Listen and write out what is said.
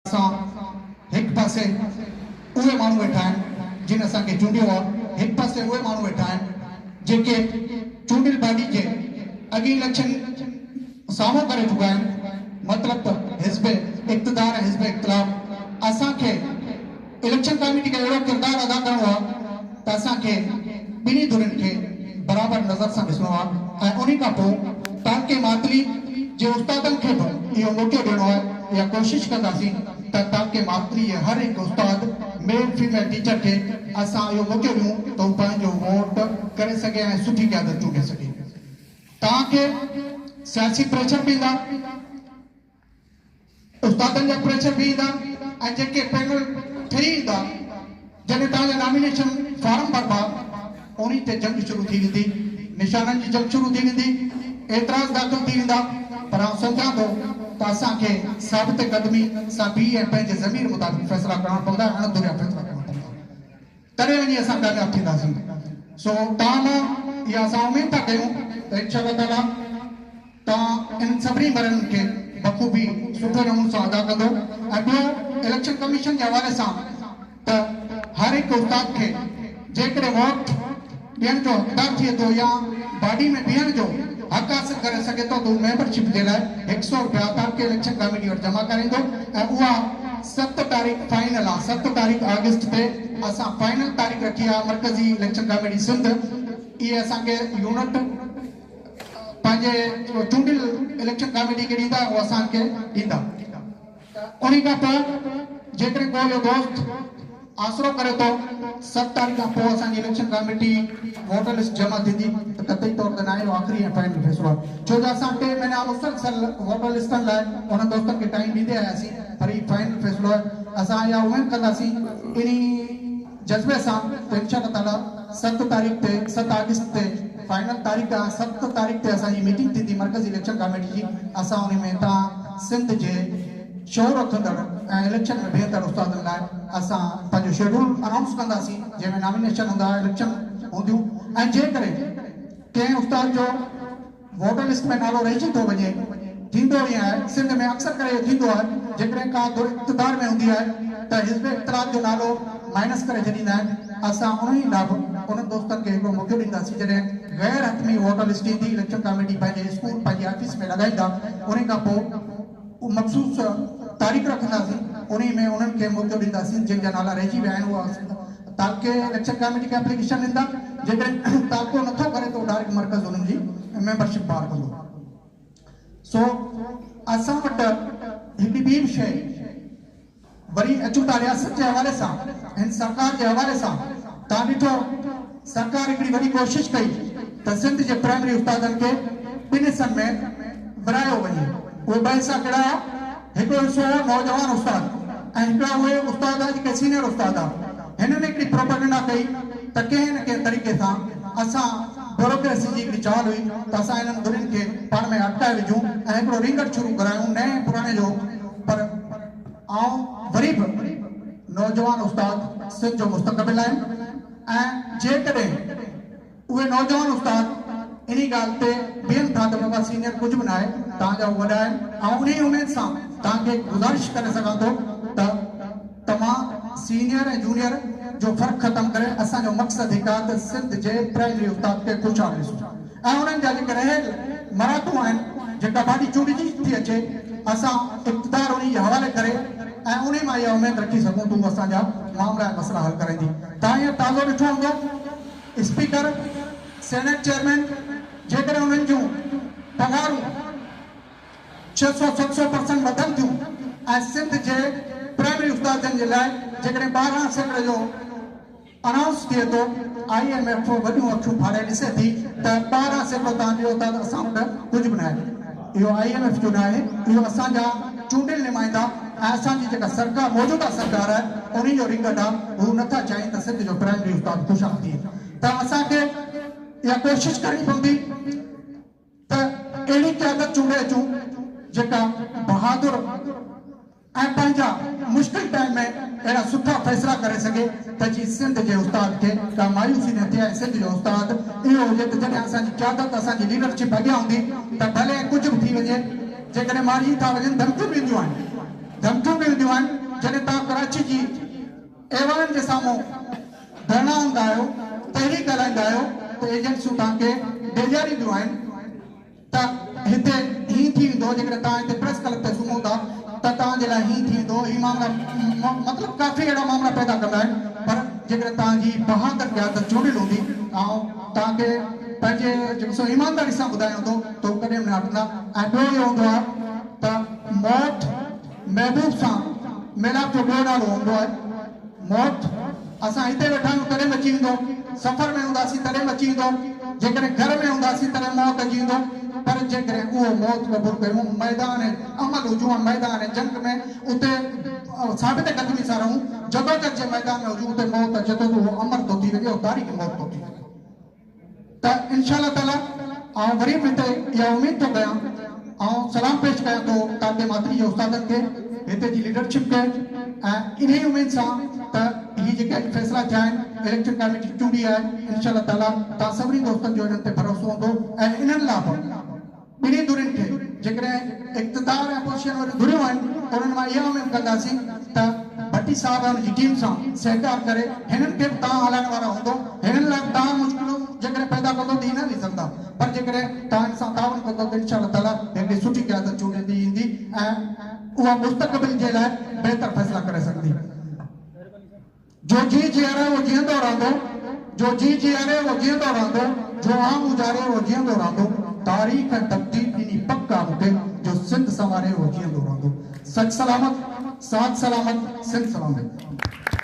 एक पासे उहे माण्हू वेठा आहिनि जिन असांखे चूंडियो आहे, एक पासे उहे माण्हू वेठा आहिनि जेके चूंडियल बॉडी जे अॻे इलेक्शन साम्हूं करे चुका आहिनि। मतिलबु हिज़्ब इक़्तिदार ऐं हिज़्ब इख़्तिलाफ़ असांखे इलेक्शन कमेटी खे अहिड़ो किरदारु अदा करिणो आहे त असांखे ॿिन्ही धुरियुनि खे बराबरि नज़र सां ॾिसणो आहे ऐं उन खां पोइ ताक़े मातली जे उस्तादनि खे बि इहो मौक़ो ॾियणो आहे या कोशिशि कंदासीं त ताक़े मातली जे हर हिकु उस्ताद मेल फीमेल टीचर खे असां इहो मौक़ो ॾियूं त हू पंहिंजो वोट करे सघे ऐं सुठी क़यादत चूंडे सघे। तव्हांखे सियासी प्रेशर बि ईंदा, उस्तादनि जा प्रेशर बि ईंदा ऐं जेके पैनल ठही ईंदा जॾहिं तव्हांजा नॉमिनेशन फॉर्म भरबा उन ते जंग शुरू थी वेंदी, निशाननि जी जंग शुरू थी वेंदी, एतिराज़ दाख़िल थी वेंदा। पर आउं सम्झां थो त असांखे साबित क़दमी सां बीह ऐं पंहिंजे ज़मीर मुताबिक़ फ़ैसिला करणा पवंदा, अणधुरिया फ़ैसिला करणा पवंदा, तॾहिं वञी असां कामयाबु थींदासीं। सो तव्हां मां इहा असां उमेद था कयूं त इंशाअल्लाह ताला तव्हां इन सभिनी मरनि खे बख़ूबी सुठे नमूने सां अदा कंदो। ऐं ॿियो इलेक्शन कमीशन जे हवाले सां त हर हिकु उस्ताद खे जेकॾहिं वोट ॾियण जो हक़दार थिए थो या बॉडी में बीहण जो हक़ हासिल करे सघे थो त हू मेंबरशिप जे लाइ 100 रुपया ताक़ी इलेक्शन कमेटी वटि जमा कराईंदो ऐं उहा 7 तारीख़ फाइनल आहे। 7 तारीख़ अगस्त ते असां फाइनल तारीख़ रखी आहे। मरकज़ी इलेक्शन कमेटी सिंध इहे असांखे यूनिट पंहिंजे चूंडियल इलेक्शन कमेटी खे ॾींदा, उहो असांखे ॾींदा। उन खां पोइ जेकॾहिं को इहो दोस्त आसरो करे थो 7 तारीख़ खां पोइ असांजी इलेक्शन कमेटी वोटर लिस्ट जमा थींदी त कतई तौर ते न आहे, आख़िरी ऐं फाइनल फ़ैसिलो आहे। छो जो असां 2 महीना मुसलसल वोटर लिस्टनि लाइ उन दोस्तनि खे टाइम ॾींदे आयासीं, पर हीउ फाइनल फ़ैसिलो आहे। असां इहा उमेद कंदासीं इन जज़्बे सां त इंशाअल्लाह ताला 7 तारीख़ ते 7 अगस्त ते फाइनल तारीख़ आहे। 7 तारीख़ ते असांजी मीटिंग थींदी मरकज़ी इलेक्शन कमेटी जी। असां उन में तव्हां सिंध जे शोर रखंदड़ ऐं इलेक्शन में बेहतर उस्तादनि लाइ असां पंहिंजो शेड्यूल अनाउंस कंदासीं जंहिंमें नॉमिनेशन हूंदा, इलेक्शन हूंदियूं ऐं जेकॾहिं कंहिं उस्ताद जो वोटर लिस्ट में नालो रहिजी थो वञे, थींदो ई आहे सिंध में अक्सर करे थींदो आहे, जेकॾहिं का इक़्तिदार में हूंदी आहे त हिज़्ब इख़्तिलाफ़ जो नालो माइनस करे छॾींदा आहिनि। असां उन ई लाभ उन दोस्तनि खे हिकिड़ो मौक़ो ॾींदासीं जॾहिं गैर हतमी वोटर लिस्ट ईंदी, इलेक्शन कमेटी पंहिंजे स्कूल पंहिंजी ऑफिस में लॻाईंदा, उन खां पोइ मखसूस तारीख़ रखंदासीं, उन में उन्हनि खे मौक़ो ॾींदासीं जंहिंजा नाला रहिजी विया आहिनि उहा ताक़े इलेक्शन कमेटी खे एप्लीकेशन ॾींदा। जेकॾहिं ताक़ो नथो करे त डायरेक्ट मर्कज़ उन्हनि जी मेंबरशिप पार कंदो। सो असां वटि हिकिड़ी ॿी बि शइ वरी अचूं था रियासत जे हवाले सां, हिन सरकार जे हवाले सां। तव्हां ॾिठो सरकार हिकिड़ी वॾी कोशिशि कई त सिंध जे प्राइमरी उस्तादनि खे 2 हिसनि में विरायो वञे। उहे 2 हिसा कहिड़ा? हिकिड़ो हिसो नौजवान उस्ताद ऐं हिकिड़ा उहे उस्ताद जेके सीनियर उस्ताद आहे। हिननि हिकिड़ी प्रोपेगेंडा कई त कंहिं न कंहिं तरीक़े सां असां ब्यूरोक्रेसी जी हिकिड़ी चाल हुई त असां हिननि धुरियुनि खे पाण में अटकाए विझूं ऐं हिकिड़ो रिंगट शुरू करायूं नए पुराणे जो। पर आउं वरी बि नौजवान उस्ताद सिंध जो मुस्तक़बिल आहिनि ऐं जेकॾहिं उहे नौजवान उस्ताद इन ॻाल्हि ते ॿियनि था त बाबा सीनियर कुझु बि न आहे, तव्हांजा वॾा आहिनि, ऐं उन उमेद सां तव्हांखे गुज़ारिश करे सघां थो त तव्हां सीनियर ऐं जूनियर जो फ़र्क़ु ख़तमु करे असांजो मक़सदु हिकु आहे त सिंध जे प्राइमरी उस्ताद खे ख़ुशहाल ॾिसूं ऐं उन्हनि जा जेके रहियल मरातूं आहिनि जेका भाॼी चूंडिजी थी अचे असां इक़्तिदार उन जे हवाले करे ऐं उन मां इहा उमेद रखी सघूं तूं असांजा मामला ऐं मसइला हल कराईंदी। तव्हां इहो ताज़ो ॾिठो हूंदो स्पीकर सेनेट चेयरमैन जेकॾहिं उन्हनि जूं पघारूं 600-700% वधनि थियूं ऐं सिंध जे प्राइमरी उस्तादनि जे लाइ जेकॾहिं 12% जो अनाउंस थिए थो, IMF वॾियूं अखियूं फाड़े ॾिसे थी त 12% तव्हां ॾियो था त असां वटि कुझु बि न आहे। इहो IMF जो न आहे, इहो असांजा चूंडियल नुमाइंदा ऐं असांजी जेका सरकार मौजूदा सरकार आहे उन जो रिंगट आहे। हू नथा चाहिनि त सिंध जो प्राइमरी उस्ताद ख़ुशहाल थिए। त असांखे इहा कोशिशि करणी पवंदी त अहिड़ी क़यादत चूंडे अचूं जेका बहादुर ऐं पंहिंजा मुश्किल टाइम में अहिड़ा सुठा फ़ैसिला करे सघे त जी सिंध जे उस्ताद खे का मायूसी न थिए। सिंध जो उस्ताद इहो हुजे त जॾहिं असांजी क़यादत असांजी लीडरशिप अॻियां हूंदी त भले कुझु बि थी वञे, जेकॾहिं मारिजी था वञनि धमकियूं बि ईंदियूं आहिनि एवान जे साम्हूं धरना हूंदा आहियो तहरीक ॻाल्हाईंदा आहियो त एजेंसियूं तव्हांखे डेलिया ॾींदियूं आहिनि त हिते हीअं थी वेंदो जेकॾहिं तव्हां हिते प्रेस क्लब ते सुम्हो था त तव्हांजे लाइ हीअं थी वेंदो हीअ मामला मतिलबु काफ़ी अहिड़ा मामला पैदा कंदा आहिनि पर जेकॾहिं तव्हांजी बहादुर क़यादत चूंडियल हूंदी ऐं तव्हांखे पंहिंजे जेको सो ईमानदारी सां ॿुधायो हूंदो त उहो कॾहिं बि न हटंदा ऐं ॿियो इहो हूंदो आहे त मौत महबूब सां मिलाप जो ॿियो नालो हूंदो आहे मौत असां हिते वेठा आहियूं तॾहिं बि अची वेंदो सफ़र में हूंदासीं तॾहिं बि अची वेंदो जेकॾहिं घर में हूंदासीं तॾहिं मौत अची वेंदो पर जेकॾहिं उहो मौत क़बूल कयूं मैदान अमल हुजूं मैदान जंग में उते साबित क़दमी सां रहूं जदोजहद जे मैदान में हुजूं उते मौत अचे थो त उहो अमर थो थी वञे तारीख़ मौत थो थी वञे त इंशाअल्लाह ताला आउं वरी बि हिते इहा उमेद थो कयां ऐं सलाम पेश कयां थो ताक़े मातरी जे उस्तादनि खे हिते जी लीडरशिप खे ऐं इन ई उमेद सां त हीअ जेके अॼु फ़ैसिला थिया आहिनि इलेक्शन कमेटी चूंडी आहे इंशाअल्लाह ताला तव्हां सभिनी दोस्तनि जो हिननि ते भरोसो हूंदो ऐं इन्हनि लाइ ॿिन्ही धुरियुनि खे जेकॾहिं इक़्तिदार ऐं पोज़ीशन वारियूं धुरियूं आहिनि उन्हनि मां इहा उमेद कंदासीं त भट्टी साहब ऐं हुनजी टीम सां सहकार करे हिननि खे बि तव्हां हलाइण वारा हूंदो हिननि लाइ तव्हां मुश्किलूं जेकॾहिं पैदा कंदो त ईअं न थी सघंदा पर जेकॾहिं तव्हां हिन सां तावन कंदो त इंशाअल्लाह ताला हिकिड़ी सुठी क़यादत चूंडींदी ईंदी ऐं उहा मुस्तक़बिल जे लाइ बहितर फ़ैसिला करे सघंदी जो जी जीअरे वो जीअंदो रहंदो जो जी जीअरे वो जीअंदो रहंदो जो आम गुज़ारे वो जीअंदो रहंदो तारीख़ तब्दील ॾिनी पक्का मूंखे जो सिंध संवारे वो जीअंदो रहंदो सच सलामत साथ सलामत सिंध सलामत